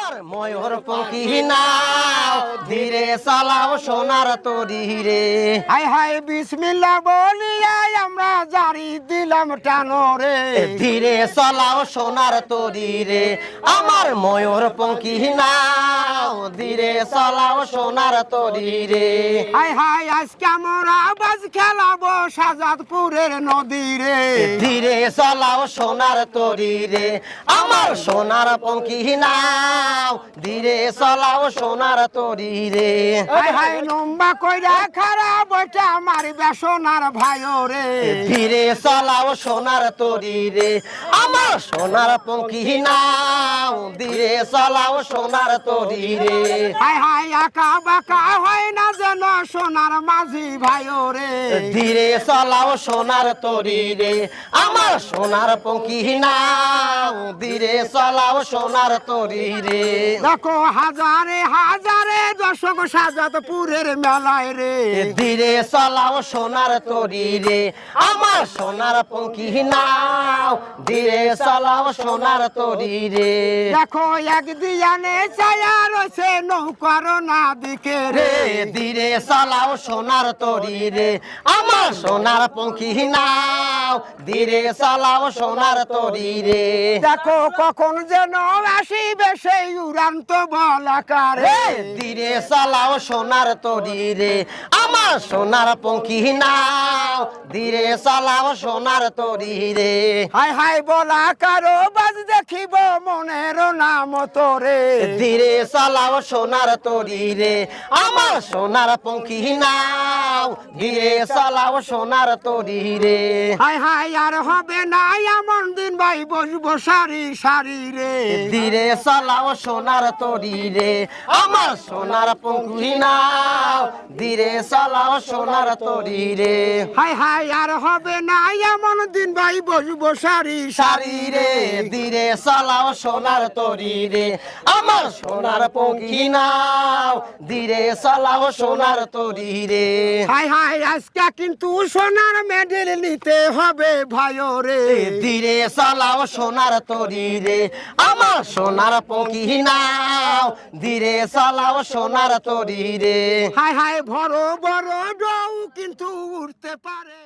আমার ময়ূর পঙ্খী নাও ধীরে চালাও সোনার তরি রে। হাই হাই বিসমিল্লাহ বলিয়া আমরা জারি দিলাম টানো রে। ধীরে চালাও সোনার তরি রে আমার ময়ূর পঙ্খী নাও ধীরে চালাও সোনার তরি রে। হাই হাই আজকে আমরা বাজ খেলাবো শাহজাদপুরের নদী রে। ধীরে চালাও সোনার তরি রে আমার সোনার পঙ্খী নাও ধীরে চালাও সোনার তরি রে। হাই হাই লম্বা কইরা খারাপ ওইটা আমার বেসনার ভাইও রে। ধীরে চালাও সোনার তরি রে আমার সোনার পঙ্খী নাও ধীরে চালাও সোনার তরি রে। হাই হাই আঁকা বাঁকা হয় না যেন সোনার মাঝি ভাইও রে। ধীরে চালাও সোনার তরি রে আমার সোনার পঙ্খী নাও ধীরে চালাও সোনার তরি রে। দেখো হাজারে হাজারে দর্শক শাহজাদপুরের মেলায় রে। ধীরে চালাও সোনার তরি রে আমার সোনার পঙ্খী নাও ধীরে চালাও সোনার তরি রে। দেখো এক দিয়ানে ছায়া রয়েছে নৌকার না দিকে রে। ধীরে চালাও সোনার তরি রে আমার সোনার পঙ্খী নাও ধীরে চালাও সোনার তরি রে। দেখো কখন যেন আসিবে সেই উড়ান্ত বলাকারে। ধীরে চালাও সোনার তরি রে আমার সোনার পঙ্খী নাও ধীরে চালাও সোনার তরি রে। হাই হাই বলা কারো বাজ দেখিব মনের নাম তোরে। ধীরে চালাও সোনার তরি রে আমার সোনার পঙ্খী নাও ধীরে চালাও সোনার তরি রে। হাই হাই আর হবে না এমন দিন ভাই বসবো সারি সারি রে। ধীরে চালাও সোনার তরি রে আমার সোনার পঙ্খী নাও ধীরে চালাও সোনার তরি রে। হাই হাই আর হবে না এমন দিন ভাই বসবো সারি সারি রে ধীরে চালাও সোনার তরি রে আমার সোনার পঙ্খী নাও ধীরে চালাও সোনার তরি রে। হাই হাই আজকে কিন্তু সোনার মেডেল নিতে হবে ভাইও রে। ধীরে চালাও সোনার তরি রে আমার সোনার পঙ্খী নাও ধীরে চালাও সোনার তরি রে। হাই হাই বড় বড় ডৌ কিন্তু উঠতে পারে।